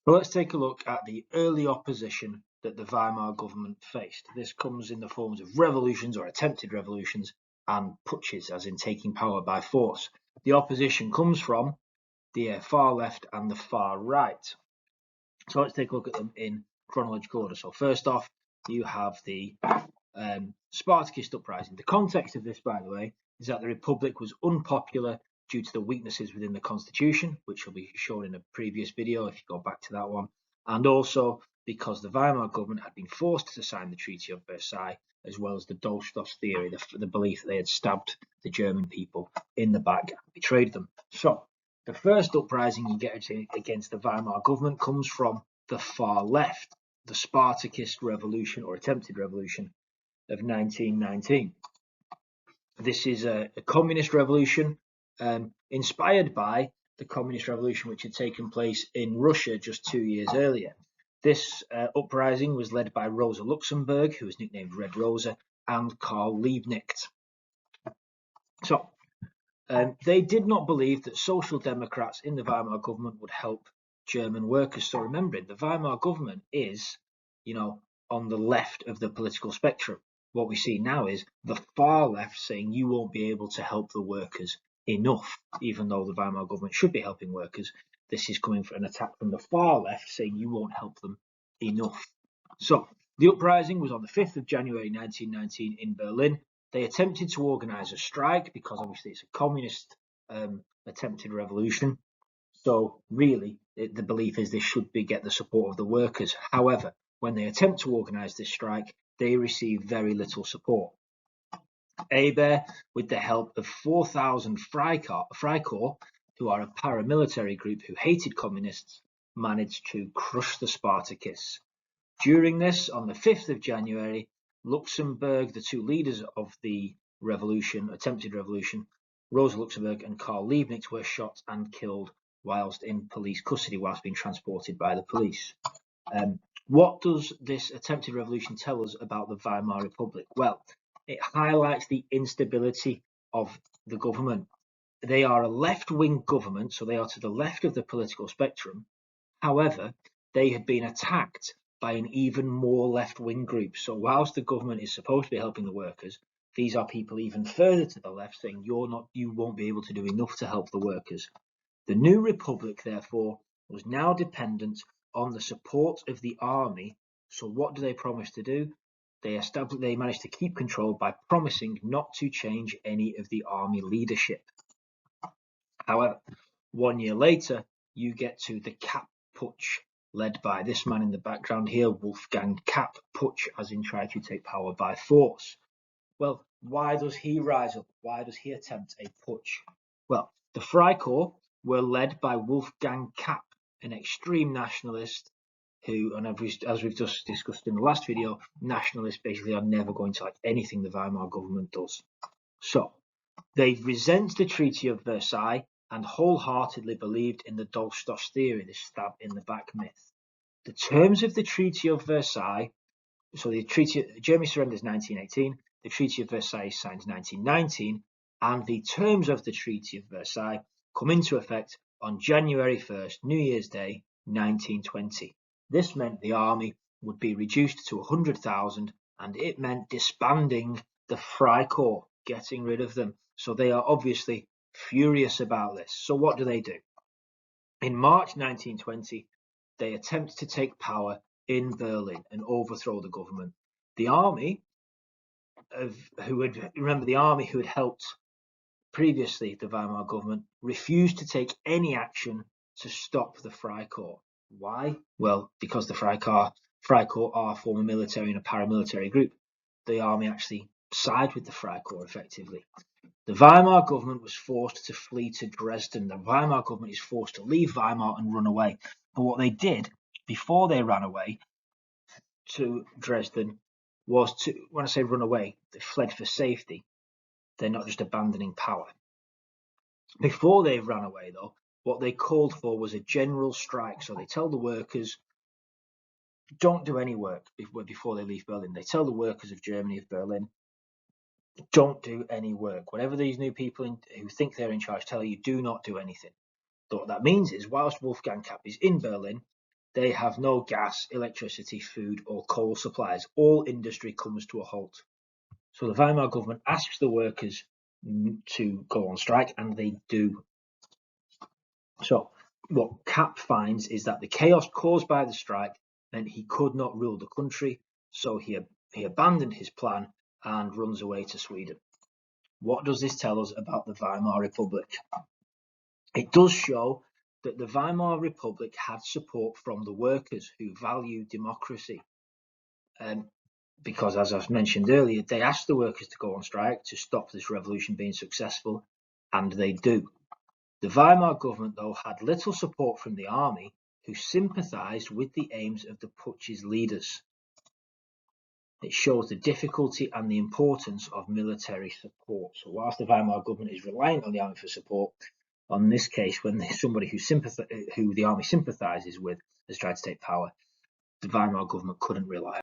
Well, let's take a look at the early opposition that the Weimar government faced. This comes in the forms of revolutions or attempted revolutions and putches, as in taking power by force. The opposition comes from the far left and the far right. So let's take a look at them in chronological order. So first off, you have the Spartacist uprising. The context of this, by the way, is that the Republic was unpopular due to the weaknesses within the constitution, which will be shown in a previous video if you go back to that one, and also because the Weimar government had been forced to sign the Treaty of Versailles, as well as the Dolchstoss theory, the belief that they had stabbed the German people in the back and betrayed them. So the first uprising you get against the Weimar government comes from the far left, the Spartacist revolution or attempted revolution of 1919. This is a communist revolution inspired by the communist revolution which had taken place in Russia just 2 years earlier. This uprising was led by Rosa Luxemburg, who was nicknamed Red Rosa, and Karl Liebknecht. So they did not believe that social democrats in the Weimar government would help German workers. So remembering, the Weimar government is, on the left of the political spectrum. What we see now is the far left saying you won't be able to help the workers enough, even though the Weimar government should be helping workers. This is coming from an attack from the far left saying you won't help them enough. So the uprising was on the 5th of January 1919 in Berlin. They attempted to organise a strike because obviously it's a communist attempted revolution. So really, the belief is this should get the support of the workers. However, when they attempt to organise this strike, they receive very little support. Eber, with the help of 4,000 Freikorps, who are a paramilitary group who hated communists, managed to crush the Spartakists. During this, on the 5th of January, Luxemburg, the two leaders of the revolution, attempted revolution, Rosa Luxemburg and Karl Liebknecht, were shot and killed whilst in police custody, whilst being transported by the police. What does this attempted revolution tell us about the Weimar Republic? Well, it highlights the instability of the government. They are a left-wing government, so they are to the left of the political spectrum. However, they had been attacked by an even more left-wing group. So whilst the government is supposed to be helping the workers, these are people even further to the left saying you won't be able to do enough to help the workers. The new republic, therefore, was now dependent on the support of the army. So what do they promise to do? They managed to keep control by promising not to change any of the army leadership. However, 1 year later, you get to the Kapp Putsch, led by this man in the background here, Wolfgang Kapp. Putsch, as in try to take power by force. Well, why does he rise up? Why does he attempt a putsch? Well, the Freikorps were led by Wolfgang Kapp, an extreme nationalist who, and as we've just discussed in the last video, nationalists basically are never going to like anything the Weimar government does. So, they resent the Treaty of Versailles and wholeheartedly believed in the Dolchstoss theory, the stab in the back myth. The terms of the Treaty of Versailles, so Germany surrenders 1918, the Treaty of Versailles signed 1919, and the terms of the Treaty of Versailles come into effect on January 1st, New Year's Day, 1920. This meant the army would be reduced to 100,000, and it meant disbanding the Freikorps, getting rid of them. So they are obviously furious about this. So what do? In March 1920, they attempt to take power in Berlin and overthrow the government. The army, who had helped previously the Weimar government, refused to take any action to stop the Freikorps. Why? Well, because the Freikorps are a former military and a paramilitary group. The army actually side with the Freikorps effectively. The Weimar government was forced to flee to Dresden. The Weimar government is forced to leave Weimar and run away. But what they did before they ran away to Dresden was to, when I say run away, they fled for safety. They're not just abandoning power. Before they ran away, though, what they called for was a general strike. So they tell the workers, don't do any work before they leave Berlin. They tell the workers of Germany, of Berlin, don't do any work. Whatever these new people who think they're in charge tell you, do not do anything. So what that means is, whilst Wolfgang Kapp is in Berlin, they have no gas, electricity, food, or coal supplies. All industry comes to a halt. So the Weimar government asks the workers to go on strike, and they do. So what Kapp finds is that the chaos caused by the strike meant he could not rule the country, so he abandoned his plan and runs away to Sweden. What does this tell us about the Weimar Republic? It does show that the Weimar Republic had support from the workers who value democracy. Because, as I've mentioned earlier, they asked the workers to go on strike to stop this revolution being successful, and they do. The Weimar government, though, had little support from the army, who sympathised with the aims of the putsch's leaders. It shows the difficulty and the importance of military support. So whilst the Weimar government is reliant on the army for support, on this case, when there's somebody who the army sympathises with has tried to take power, the Weimar government couldn't rely on.